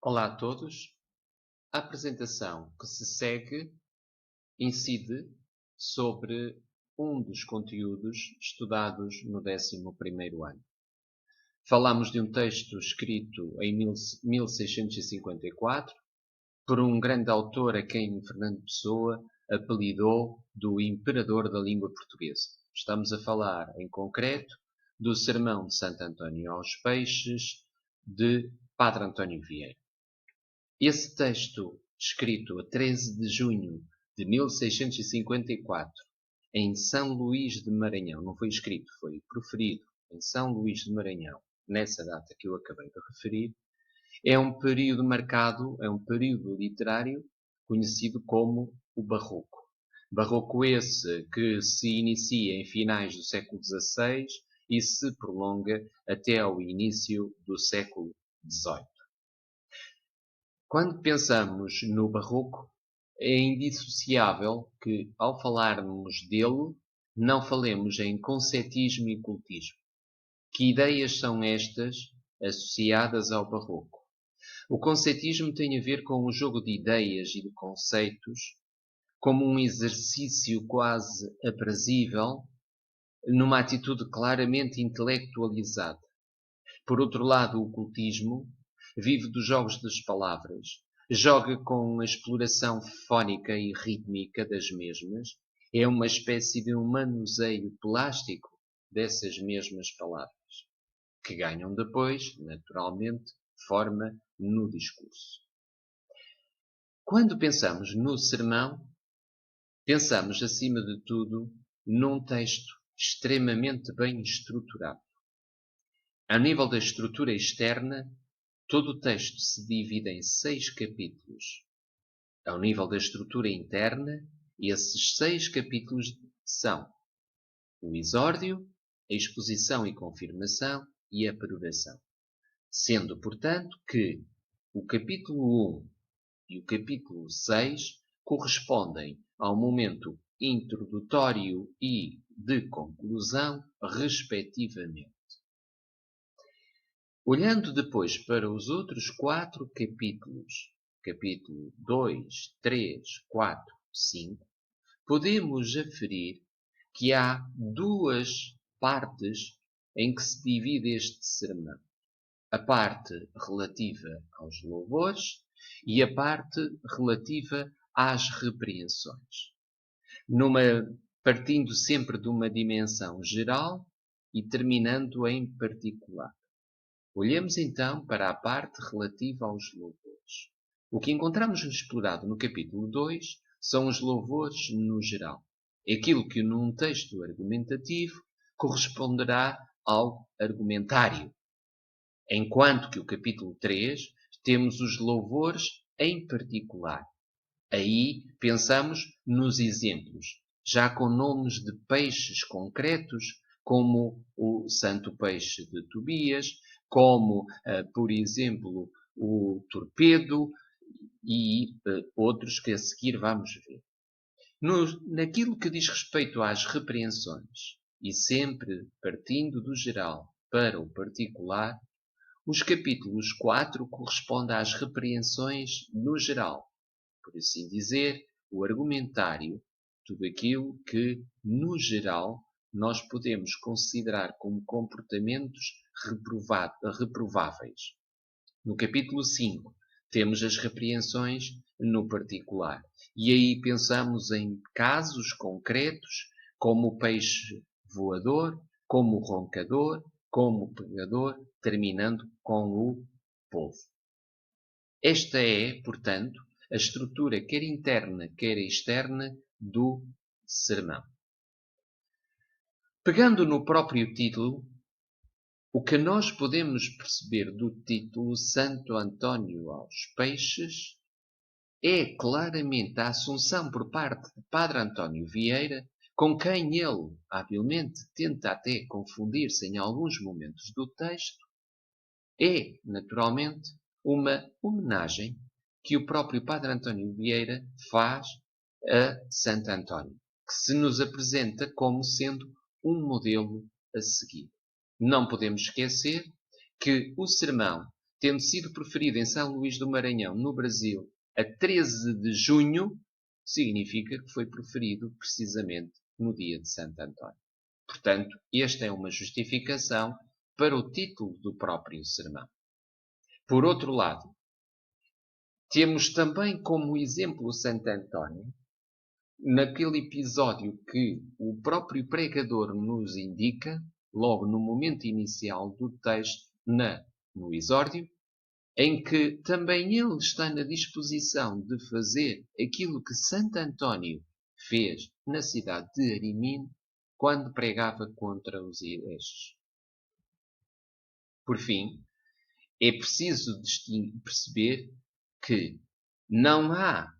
Olá a todos. A apresentação que se segue incide sobre um dos conteúdos estudados no 11º ano. Falamos de um texto escrito em 1654 por um grande autor a quem Fernando Pessoa apelidou do Imperador da Língua Portuguesa. Estamos a falar, em concreto, do Sermão de Santo António aos Peixes, de Padre António Vieira. Esse texto, escrito a 13 de junho de 1654, em São Luís de Maranhão, não foi escrito, foi proferido em São Luís de Maranhão, nessa data que eu acabei de referir, é um período marcado, é um período literário conhecido como o Barroco. Barroco esse que se inicia em finais do século XVI e se prolonga até ao início do século XVIII. Quando pensamos no Barroco, é indissociável que, ao falarmos dele, não falemos em concetismo e cultismo. Que ideias são estas associadas ao Barroco? O concetismo tem a ver com o jogo de ideias e de conceitos, como um exercício quase aprazível, numa atitude claramente intelectualizada. Por outro lado, o cultismo vive dos jogos das palavras, joga com a exploração fónica e rítmica das mesmas, é uma espécie de um manuseio plástico dessas mesmas palavras, que ganham depois, naturalmente, forma no discurso. Quando pensamos no sermão, pensamos, acima de tudo, num texto extremamente bem estruturado. Ao nível da estrutura externa, todo o texto se divide em 6 capítulos. Ao nível da estrutura interna, esses 6 capítulos são o exórdio, a exposição e confirmação e a peroração. Sendo, portanto, que o capítulo 1 e o capítulo 6 correspondem ao momento introdutório e de conclusão, respectivamente. Olhando depois para os outros 4 capítulos, capítulo 2, 3, 4, 5, podemos aferir que há 2 partes em que se divide este sermão. A parte relativa aos louvores e a parte relativa às repreensões. Partindo sempre de uma dimensão geral e terminando em particular. Olhemos então para a parte relativa aos louvores. O que encontramos explorado no capítulo 2 são os louvores no geral. É aquilo que num texto argumentativo corresponderá ao argumentário. Enquanto que o capítulo 3 temos os louvores em particular. Aí pensamos nos exemplos, já com nomes de peixes concretos, como o santo peixe de Tobias, como, por exemplo, o torpedo e outros que a seguir vamos ver. Naquilo que diz respeito às repreensões, e sempre partindo do geral para o particular, os capítulos 4 correspondem às repreensões no geral, por assim dizer, o argumentário, tudo aquilo que, no geral, nós podemos considerar como comportamentos reprováveis. No capítulo 5, temos as repreensões no particular. E aí pensamos em casos concretos, como o peixe voador, como o roncador, como o pegador, terminando com o povo. Esta é, portanto, a estrutura quer interna, quer externa do sermão. Pegando no próprio título, o que nós podemos perceber do título Santo António aos Peixes é claramente a assunção por parte de Padre António Vieira, com quem ele, habilmente, tenta até confundir-se em alguns momentos do texto, é, naturalmente, uma homenagem que o próprio Padre António Vieira faz a Santo António, que se nos apresenta como sendo um modelo a seguir. Não podemos esquecer que o sermão tendo sido proferido em São Luís do Maranhão, no Brasil, a 13 de junho, significa que foi proferido precisamente no dia de Santo António. Portanto, esta é uma justificação para o título do próprio sermão. Por outro lado, temos também como exemplo Santo António, naquele episódio que o próprio pregador nos indica, logo no momento inicial do texto, no exórdio, em que também ele está na disposição de fazer aquilo que Santo António fez na cidade de Arimino, quando pregava contra os hereges. Por fim, é preciso perceber que não há,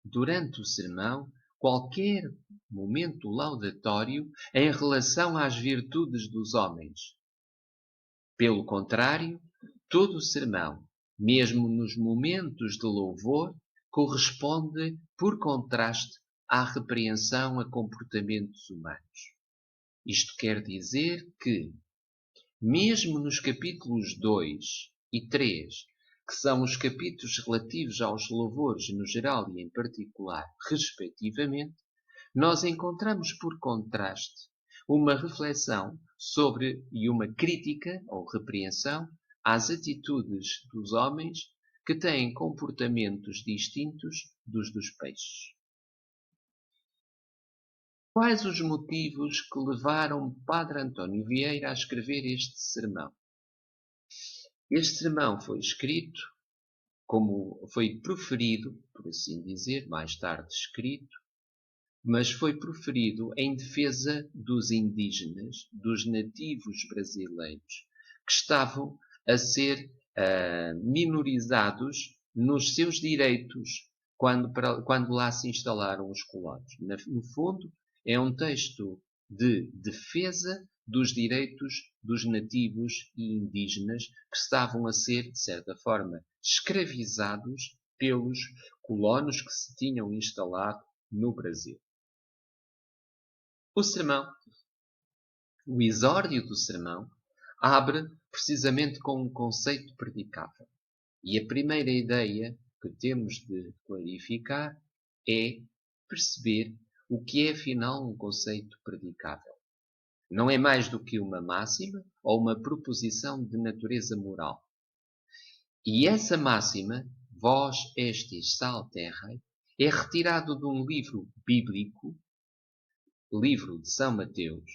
durante o sermão, qualquer momento laudatório em relação às virtudes dos homens. Pelo contrário, todo o sermão, mesmo nos momentos de louvor, corresponde, por contraste, à repreensão a comportamentos humanos. Isto quer dizer que, mesmo nos capítulos 2 e 3, que são os capítulos relativos aos louvores no geral e em particular, respectivamente, nós encontramos por contraste uma reflexão sobre e uma crítica ou repreensão às atitudes dos homens que têm comportamentos distintos dos peixes. Quais os motivos que levaram Padre António Vieira a escrever este sermão? Este sermão foi escrito, como foi proferido, por assim dizer, mais tarde escrito, mas foi proferido em defesa dos indígenas, dos nativos brasileiros, que estavam a ser minorizados nos seus direitos quando lá se instalaram os colonos. No fundo, é um texto de defesa dos direitos dos nativos e indígenas que estavam a ser, de certa forma, escravizados pelos colonos que se tinham instalado no Brasil. O sermão, o exórdio do sermão, abre precisamente com um conceito predicável. E a primeira ideia que temos de clarificar é perceber o que é afinal um conceito predicável. Não é mais do que uma máxima ou uma proposição de natureza moral. E essa máxima, vós estes sal terra, é retirado de um livro bíblico, livro de São Mateus,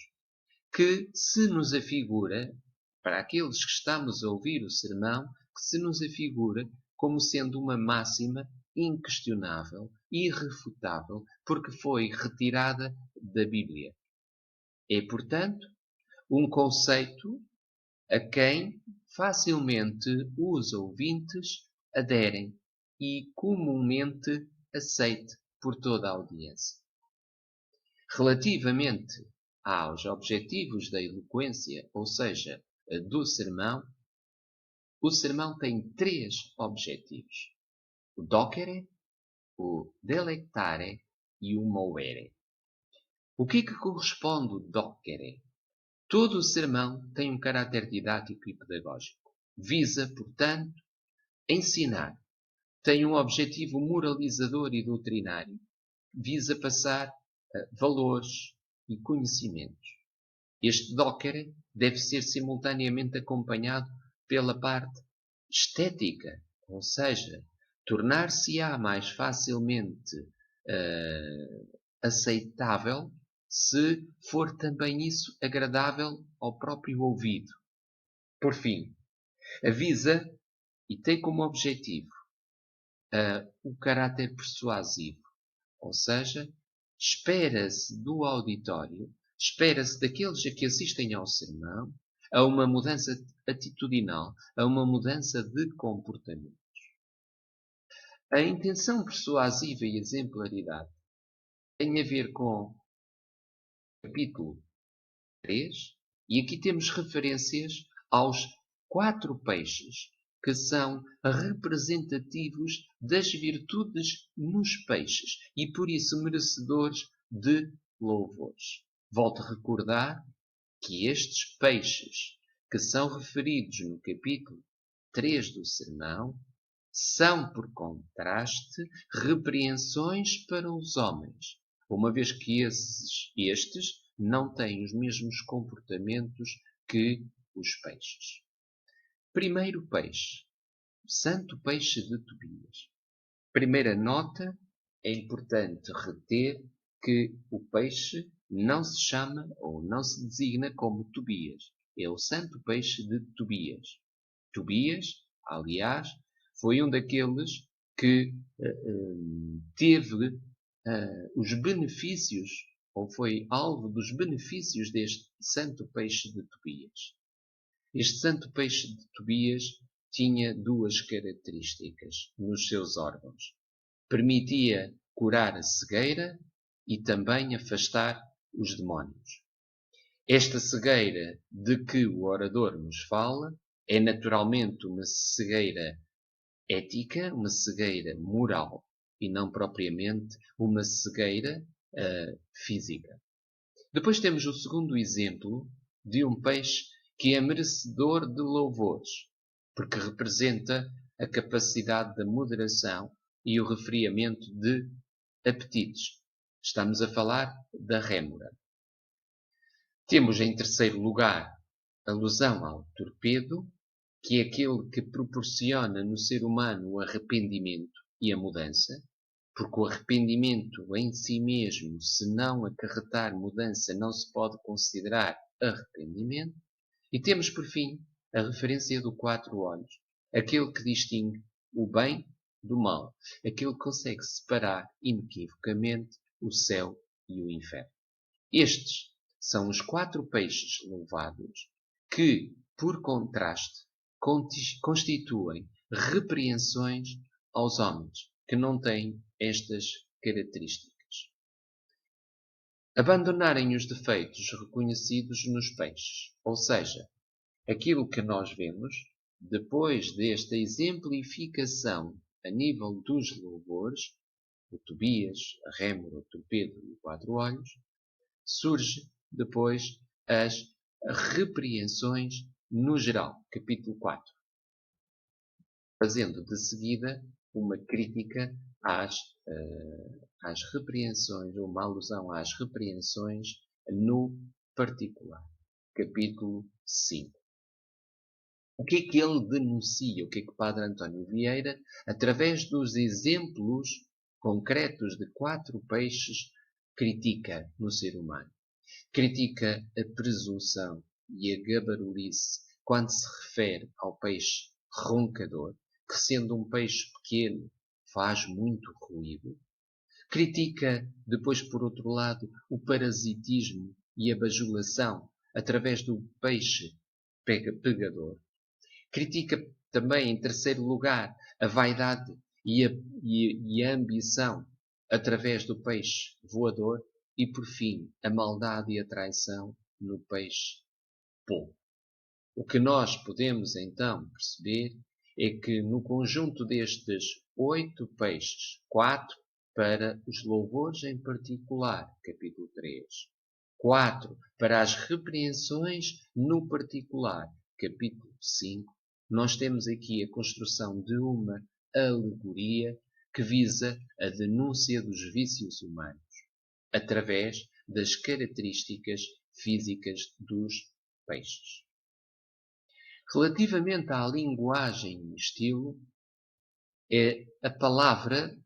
que se nos afigura, para aqueles que estamos a ouvir o sermão, que se nos afigura como sendo uma máxima inquestionável, irrefutável, porque foi retirada da Bíblia. É, portanto, um conceito a quem facilmente os ouvintes aderem e comumente aceite por toda a audiência. Relativamente aos objetivos da eloquência, ou seja, do sermão, o sermão tem 3 objetivos: o docere, o delectare e o movere. O que corresponde ao docere? Todo o sermão tem um caráter didático e pedagógico. Visa, portanto, ensinar. Tem um objetivo moralizador e doutrinário. Visa passar valores e conhecimentos. Este docere deve ser simultaneamente acompanhado pela parte estética, ou seja, tornar-se-á mais facilmente aceitável se for também isso agradável ao próprio ouvido. Por fim, avisa e tem como objetivo o caráter persuasivo, ou seja, espera-se do auditório, espera-se daqueles a que assistem ao sermão, a uma mudança atitudinal, a uma mudança de comportamento. A intenção persuasiva e exemplaridade tem a ver com o capítulo 3, e aqui temos referências aos 4 peixes, que são representativos das virtudes nos peixes e por isso merecedores de louvores. Volto a recordar que estes peixes que são referidos no capítulo 3 do sermão são, por contraste, repreensões para os homens, uma vez que estes não têm os mesmos comportamentos que os peixes. Primeiro peixe, o santo peixe de Tobias. Primeira nota, é importante reter que o peixe não se chama ou não se designa como Tobias. É o santo peixe de Tobias. Tobias, aliás, foi um daqueles que teve os benefícios, ou foi alvo dos benefícios deste santo peixe de Tobias. Este santo peixe de Tobias tinha duas características nos seus órgãos. Permitia curar a cegueira e também afastar os demónios. Esta cegueira de que o orador nos fala é naturalmente uma cegueira ética, uma cegueira moral e não propriamente uma cegueira física. Depois temos o segundo exemplo de um peixe que é merecedor de louvores, porque representa a capacidade da moderação e o refriamento de apetites. Estamos a falar da rémora. Temos em terceiro lugar a alusão ao torpedo, que é aquele que proporciona no ser humano o arrependimento e a mudança, porque o arrependimento em si mesmo, se não acarretar mudança, não se pode considerar arrependimento. E temos, por fim, a referência do 4 olhos, aquele que distingue o bem do mal, aquele que consegue separar inequivocamente o céu e o inferno. Estes são os 4 peixes louvados que, por contraste, constituem repreensões aos homens que não têm estas características. Abandonarem os defeitos reconhecidos nos peixes, ou seja, aquilo que nós vemos, depois desta exemplificação a nível dos louvores, o Tobias, a rémora, o torpedo e o 4 olhos, surge depois as repreensões no geral, capítulo 4, fazendo de seguida uma crítica às repreensões, ou uma alusão às repreensões no particular, capítulo 5. O que é que ele denuncia? O que é que o Padre António Vieira, através dos exemplos concretos de 4 peixes, critica no ser humano? Critica a presunção e a gabarulice quando se refere ao peixe roncador, que sendo um peixe pequeno faz muito ruído. Critica, depois, por outro lado, o parasitismo e a bajulação através do peixe pegador. Critica também, em terceiro lugar, a vaidade e a ambição através do peixe voador. E, por fim, a maldade e a traição no peixe polvo. O que nós podemos, então, perceber é que no conjunto destes 8 peixes, 4 para os louvores em particular, capítulo 3, 4 para as repreensões no particular, capítulo 5, nós temos aqui a construção de uma alegoria que visa a denúncia dos vícios humanos, através das características físicas dos peixes. Relativamente à linguagem e estilo, a palavra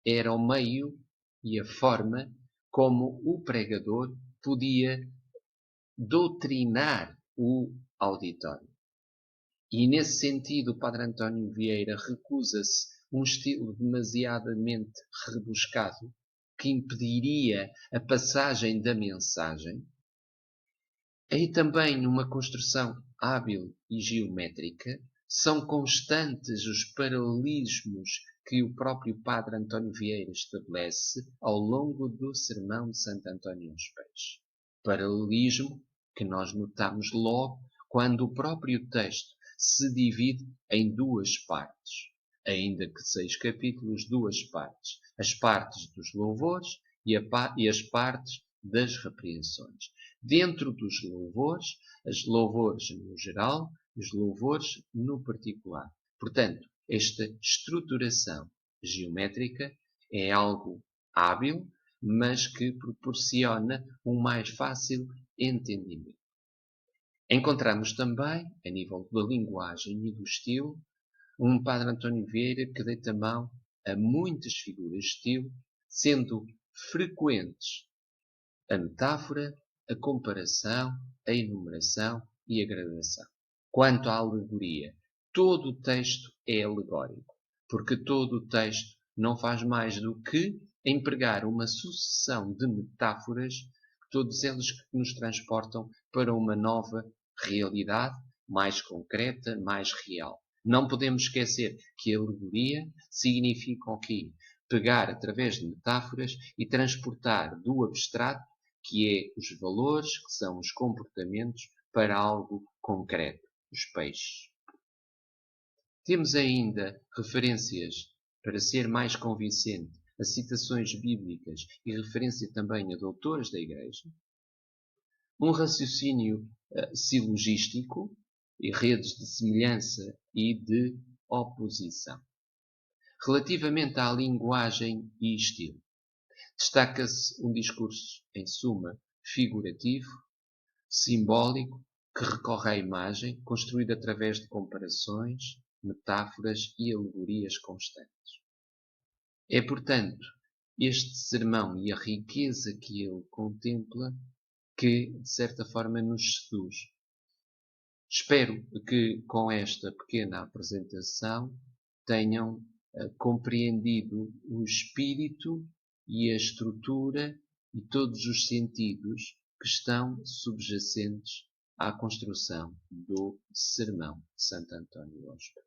era o meio e a forma como o pregador podia doutrinar o auditório. E nesse sentido o Padre António Vieira recusa-se um estilo demasiadamente rebuscado que impediria a passagem da mensagem. Aí também uma construção hábil e geométrica. São constantes os paralelismos que o próprio Padre António Vieira estabelece ao longo do sermão de Santo António aos Peixes. Paralelismo que nós notamos logo quando o próprio texto se divide em 2 partes. Ainda que 6 capítulos, 2 partes. As partes dos louvores e as partes das repreensões. Dentro dos louvores, os louvores no geral, os louvores no particular. Portanto, esta estruturação geométrica é algo hábil, mas que proporciona um mais fácil entendimento. Encontramos também, a nível da linguagem e do estilo, um Padre António Vieira que deita mão a muitas figuras de estilo, sendo frequentes a metáfora, a comparação, a enumeração e a gradação. Quanto à alegoria, todo o texto é alegórico, porque todo o texto não faz mais do que empregar uma sucessão de metáforas, todas elas que nos transportam para uma nova realidade, mais concreta, mais real. Não podemos esquecer que a alegoria significa o quê? Pegar através de metáforas e transportar do abstrato, que é os valores, que são os comportamentos, para algo concreto, os peixes. Temos ainda referências, para ser mais convincente, a citações bíblicas e referência também a doutores da Igreja. Um raciocínio silogístico e redes de semelhança e de oposição. Relativamente à linguagem e estilo, destaca-se um discurso, em suma, figurativo, simbólico, que recorre à imagem, construído através de comparações, metáforas e alegorias constantes. É, portanto, este sermão e a riqueza que ele contempla que, de certa forma, nos seduz. Espero que, com esta pequena apresentação, tenham compreendido o espírito e a estrutura e todos os sentidos que estão subjacentes à construção do Sermão de Santo António Hóspede.